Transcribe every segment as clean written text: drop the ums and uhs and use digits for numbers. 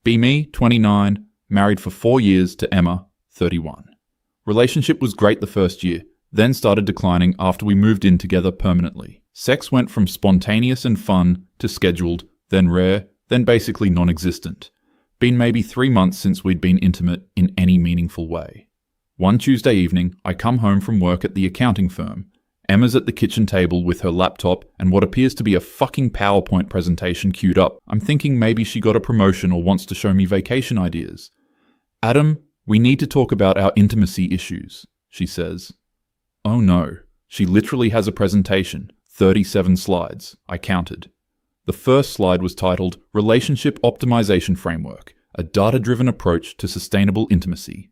Be me, 29, married for 4 years to Emma, 31. Relationship was great the first year, then started declining after we moved in together permanently. Sex went from spontaneous and fun to scheduled, then rare, then basically non-existent. Been maybe 3 months since we'd been intimate in any meaningful way. One Tuesday evening, I come home from work at the accounting firm. Emma's at the kitchen table with her laptop and what appears to be a fucking PowerPoint presentation queued up. I'm thinking maybe she got a promotion or wants to show me vacation ideas. Adam, we need to talk about our intimacy issues, she says. Oh no, she literally has a presentation, 37 slides, I counted. The first slide was titled Relationship Optimization Framework, a data-driven approach to sustainable intimacy.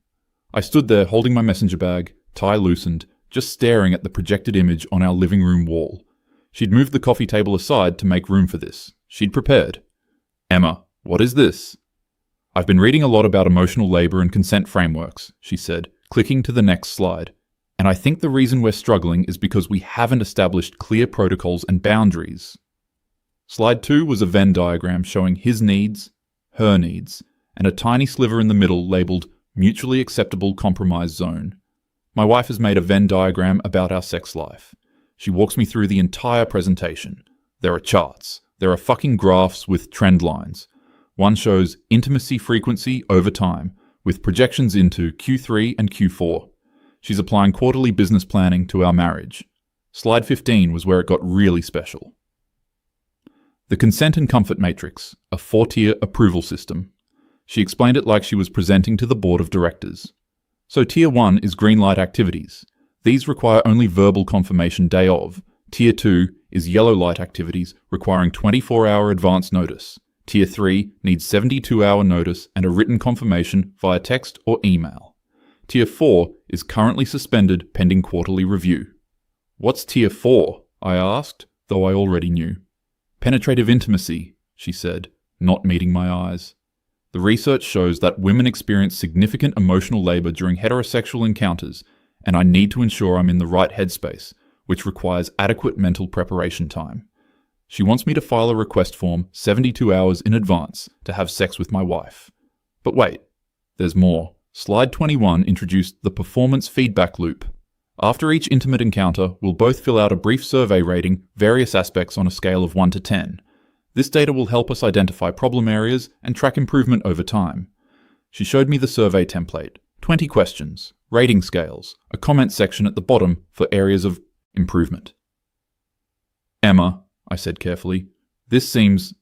I stood there holding my messenger bag, tie loosened, just staring at the projected image on our living room wall. She'd moved the coffee table aside to make room for this. She'd prepared. Emma, what is this? I've been reading a lot about emotional labor and consent frameworks, she said, clicking to the next slide. And I think the reason we're struggling is because we haven't established clear protocols and boundaries. Slide 2 was a Venn diagram showing his needs, her needs, and a tiny sliver in the middle labeled Mutually Acceptable Compromise Zone. My wife has made a Venn diagram about our sex life. She walks me through the entire presentation. There are charts. There are fucking graphs with trend lines. One shows intimacy frequency over time, with projections into Q3 and Q4. She's applying quarterly business planning to our marriage. Slide 15 was where it got really special. The Consent and Comfort Matrix, a 4-tier approval system. She explained it like she was presenting to the board of directors. So Tier 1 is green light activities. These require only verbal confirmation day of. Tier 2 is yellow light activities requiring 24-hour advance notice. Tier 3 needs 72-hour notice and a written confirmation via text or email. Tier 4 is currently suspended pending quarterly review. What's Tier 4? I asked, though I already knew. Penetrative intimacy, she said, not meeting my eyes. The research shows that women experience significant emotional labor during heterosexual encounters, and I need to ensure I'm in the right headspace, which requires adequate mental preparation time. She wants me to file a request form 72 hours in advance to have sex with my wife. But wait, there's more. Slide 21 introduced the performance feedback loop. After each intimate encounter, we'll both fill out a brief survey rating various aspects on a scale of 1 to 10. This data will help us identify problem areas and track improvement over time. She showed me the survey template, 20 questions, rating scales, a comment section at the bottom for areas of improvement. Emma, I said carefully, this seems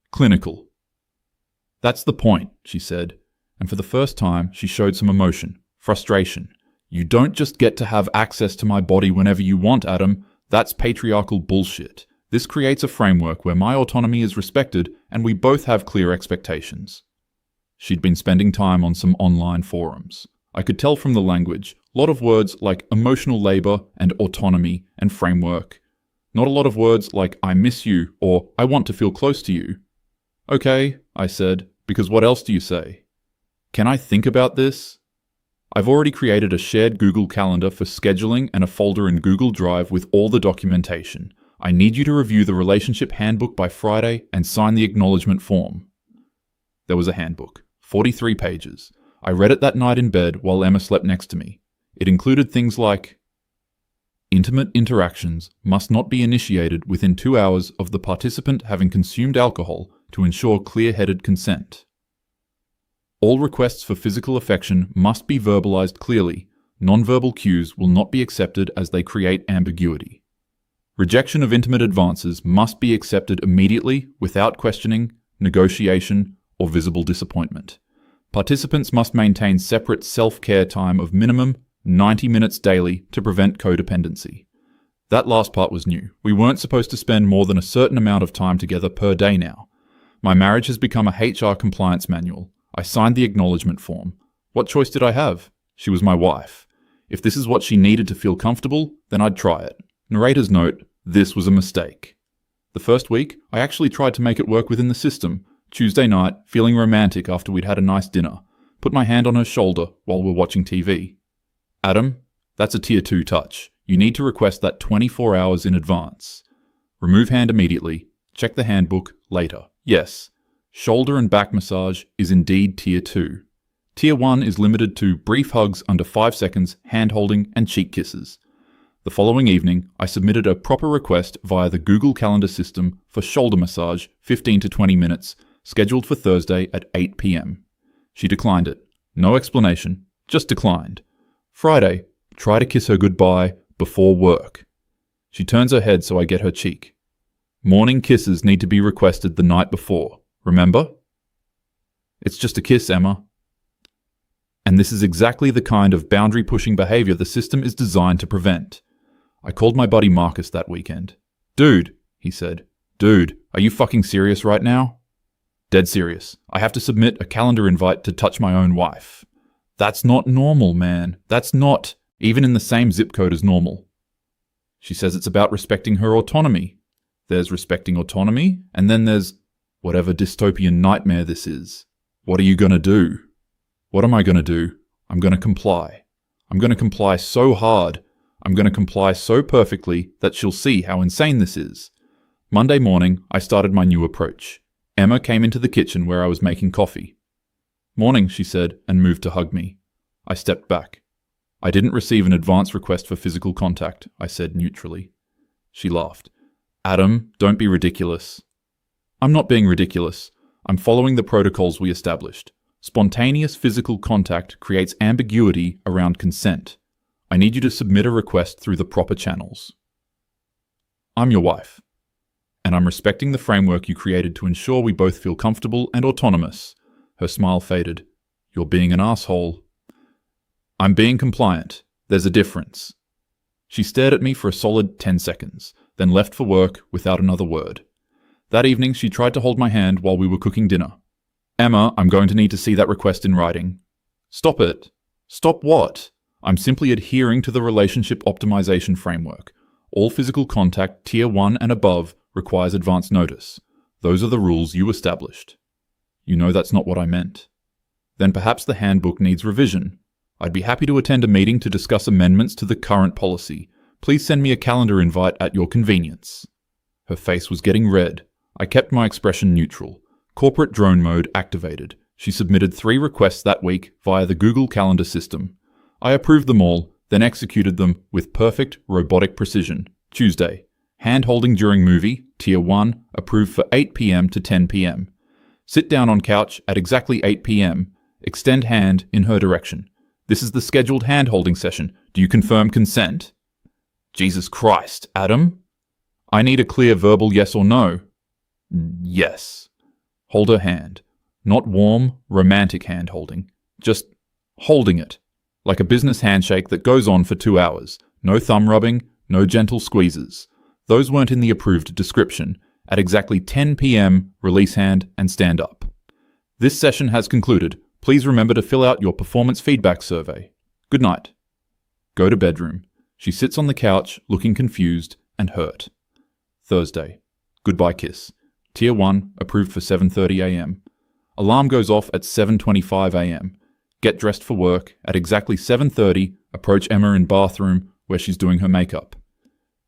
clinical. That's the point, she said, and for the first time she showed some emotion, frustration. You don't just get to have access to my body whenever you want, Adam. That's patriarchal bullshit. This creates a framework where my autonomy is respected and we both have clear expectations. She'd been spending time on some online forums. I could tell from the language, a lot of words like emotional labor and autonomy and framework. Not a lot of words like I miss you or I want to feel close to you. Okay, I said, because what else do you say? Can I think about this? I've already created a shared Google Calendar for scheduling and a folder in Google Drive with all the documentation. I need you to review the relationship handbook by Friday and sign the acknowledgement form. There was a handbook, 43 pages. I read it that night in bed while Emma slept next to me. It included things like, intimate interactions must not be initiated within 2 hours of the participant having consumed alcohol to ensure clear-headed consent. All requests for physical affection must be verbalized clearly. Non-verbal cues will not be accepted as they create ambiguity. Rejection of intimate advances must be accepted immediately without questioning, negotiation, or visible disappointment. Participants must maintain separate self-care time of minimum 90 minutes daily to prevent codependency. That last part was new. We weren't supposed to spend more than a certain amount of time together per day now. My marriage has become a HR compliance manual. I signed the acknowledgement form. What choice did I have? She was my wife. If this is what she needed to feel comfortable, then I'd try it. Narrator's note, this was a mistake. The first week, I actually tried to make it work within the system. Tuesday night, feeling romantic after we'd had a nice dinner. Put my hand on her shoulder while we're watching TV. Adam, that's a Tier 2 touch. You need to request that 24 hours in advance. Remove hand immediately. Check the handbook later. Yes. Shoulder and back massage is indeed Tier 2. Tier 1 is limited to brief hugs under 5 seconds, hand-holding, and cheek kisses. The following evening, I submitted a proper request via the Google Calendar system for shoulder massage, 15 to 20 minutes, scheduled for Thursday at 8 p.m. She declined it. No explanation, just declined. Friday, try to kiss her goodbye before work. She turns her head so I get her cheek. Morning kisses need to be requested the night before, remember? It's just a kiss, Emma. And this is exactly the kind of boundary-pushing behavior the system is designed to prevent. I called my buddy Marcus that weekend. Dude, he said. Dude, are you fucking serious right now? Dead serious. I have to submit a calendar invite to touch my own wife. That's not normal, man. That's not even in the same zip code as normal. She says it's about respecting her autonomy. There's respecting autonomy, and then there's whatever dystopian nightmare this is. What are you gonna do? What am I gonna do? I'm gonna comply. I'm gonna comply so hard. I'm gonna comply so perfectly that she'll see how insane this is. Monday morning, I started my new approach. Emma came into the kitchen where I was making coffee. Morning, she said, and moved to hug me. I stepped back. I didn't receive an advance request for physical contact, I said neutrally. She laughed. Adam, don't be ridiculous. I'm not being ridiculous. I'm following the protocols we established. Spontaneous physical contact creates ambiguity around consent. I need you to submit a request through the proper channels. I'm your wife, and I'm respecting the framework you created to ensure we both feel comfortable and autonomous. Her smile faded. You're being an asshole. I'm being compliant. There's a difference. She stared at me for a solid 10 seconds, then left for work without another word. That evening, she tried to hold my hand while we were cooking dinner. Emma, I'm going to need to see that request in writing. Stop it. Stop what? I'm simply adhering to the relationship optimization framework. All physical contact, Tier 1 and above, requires advance notice. Those are the rules you established. You know that's not what I meant. Then perhaps the handbook needs revision. I'd be happy to attend a meeting to discuss amendments to the current policy. Please send me a calendar invite at your convenience. Her face was getting red. I kept my expression neutral. Corporate drone mode activated. She submitted 3 requests that week via the Google Calendar system. I approved them all, then executed them with perfect robotic precision. Tuesday. Hand-holding during movie, Tier 1, approved for 8 p.m. to 10 p.m. Sit down on couch at exactly 8 p.m. Extend hand in her direction. This is the scheduled hand-holding session. Do you confirm consent? Jesus Christ, Adam? I need a clear verbal yes or no. Yes. Hold her hand. Not warm, romantic hand-holding. Just holding it. Like a business handshake that goes on for 2 hours. No thumb rubbing, no gentle squeezes. Those weren't in the approved description. At exactly 10 p.m., release hand and stand up. This session has concluded. Please remember to fill out your performance feedback survey. Good night. Go to bedroom. She sits on the couch, looking confused and hurt. Thursday. Goodbye kiss. Tier 1, approved for 7:30 a.m. Alarm goes off at 7:25 a.m. Get dressed for work. At exactly 7:30, approach Emma in bathroom where she's doing her makeup.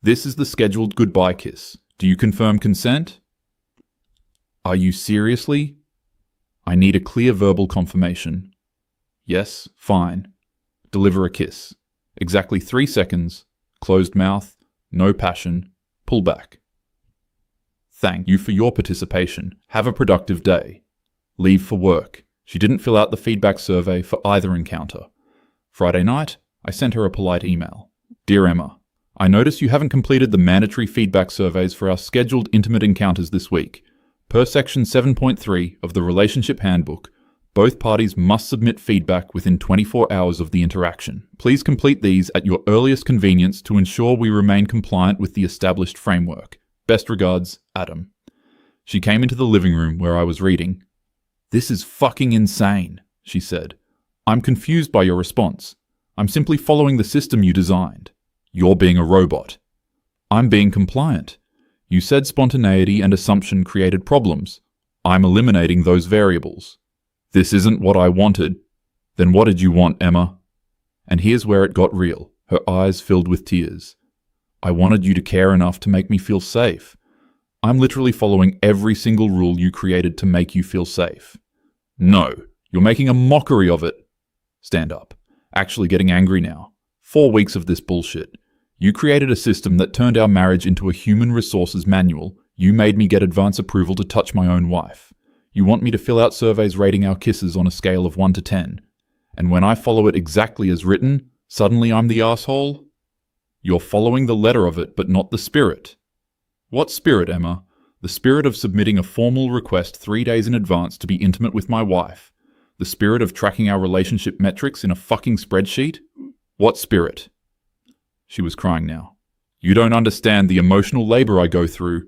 This is the scheduled goodbye kiss. Do you confirm consent? Are you seriously? I need a clear verbal confirmation. Yes, fine. Deliver a kiss. Exactly 3 seconds. Closed mouth. No passion. Pull back. Thank you for your participation. Have a productive day. Leave for work. She didn't fill out the feedback survey for either encounter. Friday night, I sent her a polite email. Dear Emma, I notice you haven't completed the mandatory feedback surveys for our scheduled intimate encounters this week. Per section 7.3 of the Relationship Handbook, both parties must submit feedback within 24 hours of the interaction. Please complete these at your earliest convenience to ensure we remain compliant with the established framework. Best regards, Adam. She came into the living room where I was reading. This is fucking insane, she said. I'm confused by your response. I'm simply following the system you designed. You're being a robot. I'm being compliant. You said spontaneity and assumption created problems. I'm eliminating those variables. This isn't what I wanted. Then what did you want, Emma? And here's where it got real, her eyes filled with tears. I wanted you to care enough to make me feel safe. I'm literally following every single rule you created to make you feel safe. No, you're making a mockery of it. Stand up. Actually getting angry now. 4 weeks of this bullshit. You created a system that turned our marriage into a human resources manual. You made me get advance approval to touch my own wife. You want me to fill out surveys rating our kisses on a scale of 1 to 10. And when I follow it exactly as written, suddenly I'm the asshole? You're following the letter of it, but not the spirit. What spirit, Emma? The spirit of submitting a formal request 3 days in advance to be intimate with my wife? The spirit of tracking our relationship metrics in a fucking spreadsheet? What spirit? She was crying now. You don't understand the emotional labor I go through.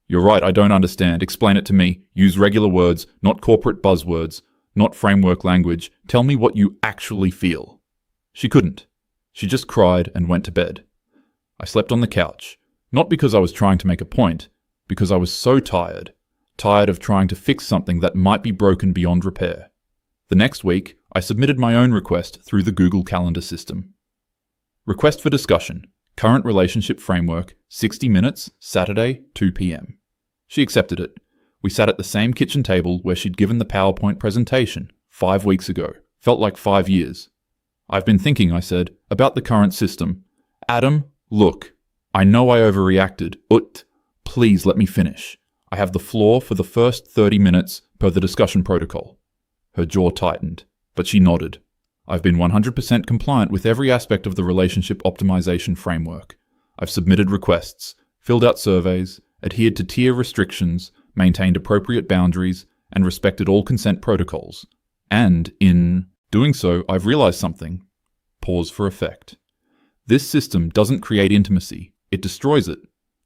You're right, I don't understand. Explain it to me. Use regular words, not corporate buzzwords, not framework language. Tell me what you actually feel. She couldn't. She just cried and went to bed. I slept on the couch, not because I was trying to make a point, because I was so tired of trying to fix something that might be broken beyond repair. The next week, I submitted my own request through the Google Calendar system. Request for discussion. Current relationship framework, 60 minutes, Saturday, 2 p.m. She accepted it. We sat at the same kitchen table where she'd given the PowerPoint presentation 5 weeks ago. Felt like 5 years. I've been thinking, I said, about the current system. Adam, look, I know I overreacted, but please let me finish. I have the floor for the first 30 minutes per the discussion protocol. Her jaw tightened, but she nodded. I've been 100% compliant with every aspect of the relationship optimization framework. I've submitted requests, filled out surveys, adhered to tier restrictions, maintained appropriate boundaries, and respected all consent protocols. And in doing so, I've realized something. Pause for effect. This system doesn't create intimacy, it destroys it.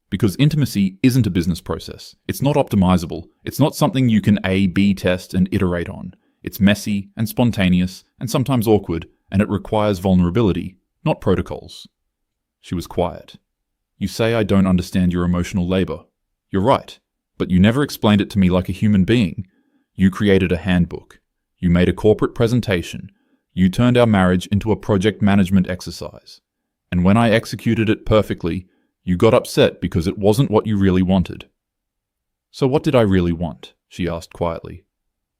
Because intimacy isn't a business process. It's not optimizable. It's not something you can A/B test and iterate on. It's messy and spontaneous and sometimes awkward, and it requires vulnerability, not protocols. She was quiet. You say I don't understand your emotional labor. You're right, but you never explained it to me like a human being. You created a handbook. You made a corporate presentation. You turned our marriage into a project management exercise. And when I executed it perfectly, you got upset because it wasn't what you really wanted. So what did I really want? She asked quietly.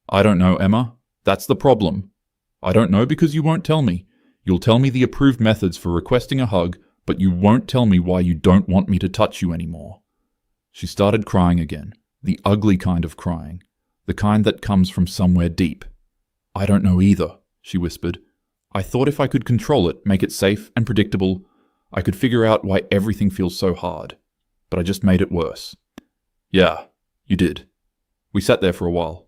I don't know, Emma. That's the problem. I don't know because you won't tell me. You'll tell me the approved methods for requesting a hug, but you won't tell me why you don't want me to touch you anymore. She started crying again, the ugly kind of crying, the kind that comes from somewhere deep. I don't know either, she whispered. I thought if I could control it, make it safe and predictable, I could figure out why everything feels so hard. But I just made it worse. Yeah, you did. We sat there for a while.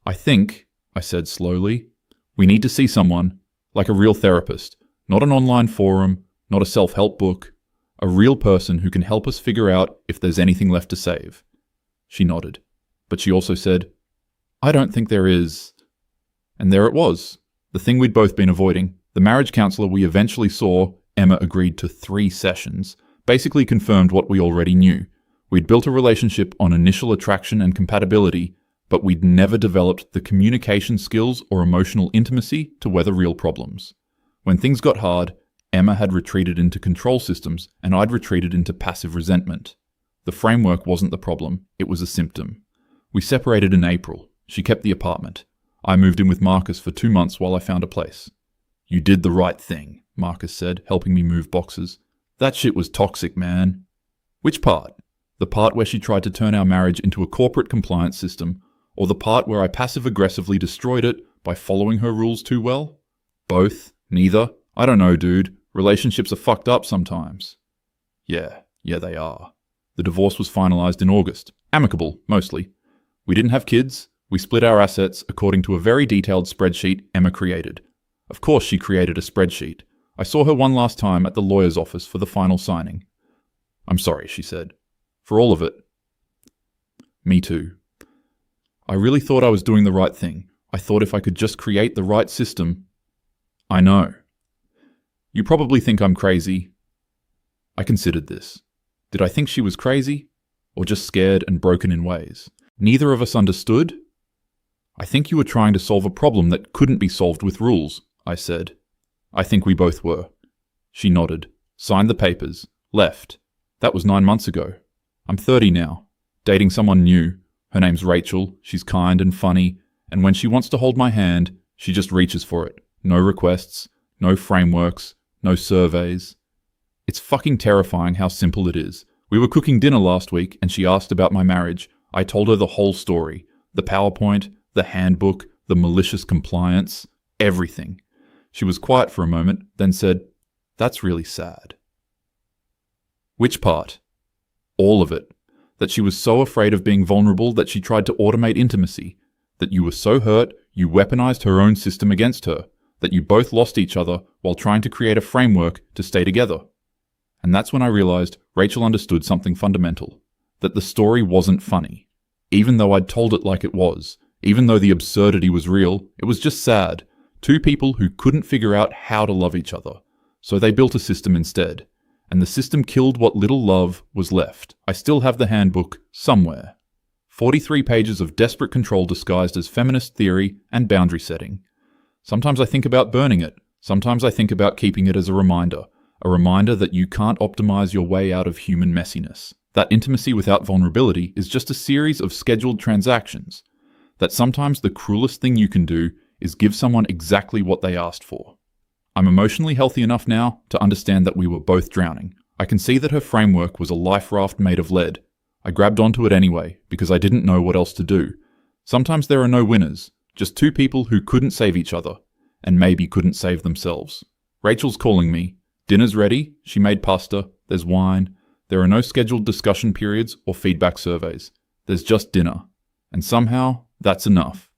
I think, I said slowly, we need to see someone, like a real therapist, not an online forum, not a self-help book, a real person who can help us figure out if there's anything left to save. She nodded, but she also said, I don't think there is. And there it was, the thing we'd both been avoiding. The marriage counselor we eventually saw, Emma agreed to 3 sessions, basically confirmed what we already knew. We'd built a relationship on initial attraction and compatibility, but we'd never developed the communication skills or emotional intimacy to weather real problems. When things got hard, Emma had retreated into control systems and I'd retreated into passive resentment. The framework wasn't the problem, it was a symptom. We separated in April. She kept the apartment. I moved in with Marcus for 2 months while I found a place. You did the right thing, Marcus said, helping me move boxes. That shit was toxic, man. Which part? The part where she tried to turn our marriage into a corporate compliance system, or the part where I passive-aggressively destroyed it by following her rules too well? Both? Neither? I don't know, dude. Relationships are fucked up sometimes. Yeah, they are. The divorce was finalized in August. Amicable, mostly. We didn't have kids. We split our assets according to a very detailed spreadsheet Emma created. Of course she created a spreadsheet. I saw her one last time at the lawyer's office for the final signing. I'm sorry, she said. For all of it. Me too. I really thought I was doing the right thing. I thought if I could just create the right system. I know. You probably think I'm crazy. I considered this. Did I think she was crazy? Or just scared and broken in ways? Neither of us understood? I think you were trying to solve a problem that couldn't be solved with rules, I said. I think we both were. She nodded, signed the papers, left. That was 9 months ago. I'm 30 now, dating someone new. Her name's Rachel, she's kind and funny, and when she wants to hold my hand, she just reaches for it. No requests, no frameworks, no surveys. It's fucking terrifying how simple it is. We were cooking dinner last week and she asked about my marriage. I told her the whole story. The PowerPoint, the handbook, the malicious compliance, everything. She was quiet for a moment, then said, "That's really sad." Which part? All of it. That she was so afraid of being vulnerable that she tried to automate intimacy. That you were so hurt, you weaponized her own system against her. That you both lost each other while trying to create a framework to stay together. And that's when I realized Rachel understood something fundamental. That the story wasn't funny. Even though I'd told it like it was. Even though the absurdity was real, it was just sad. Two people who couldn't figure out how to love each other. So they built a system instead. And the system killed what little love was left. I still have the handbook somewhere. 43 pages of desperate control disguised as feminist theory and boundary setting. Sometimes I think about burning it. Sometimes I think about keeping it as a reminder that you can't optimize your way out of human messiness. That intimacy without vulnerability is just a series of scheduled transactions. That sometimes the cruelest thing you can do is give someone exactly what they asked for. I'm emotionally healthy enough now to understand that we were both drowning. I can see that her framework was a life raft made of lead. I grabbed onto it anyway, because I didn't know what else to do. Sometimes there are no winners, just two people who couldn't save each other, and maybe couldn't save themselves. Rachel's calling me. Dinner's ready, she made pasta, there's wine. There are no scheduled discussion periods or feedback surveys. There's just dinner. And somehow, that's enough.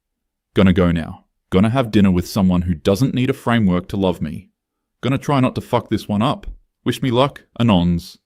Gonna go now. Gonna have dinner with someone who doesn't need a framework to love me. Gonna try not to fuck this one up. Wish me luck, Anons.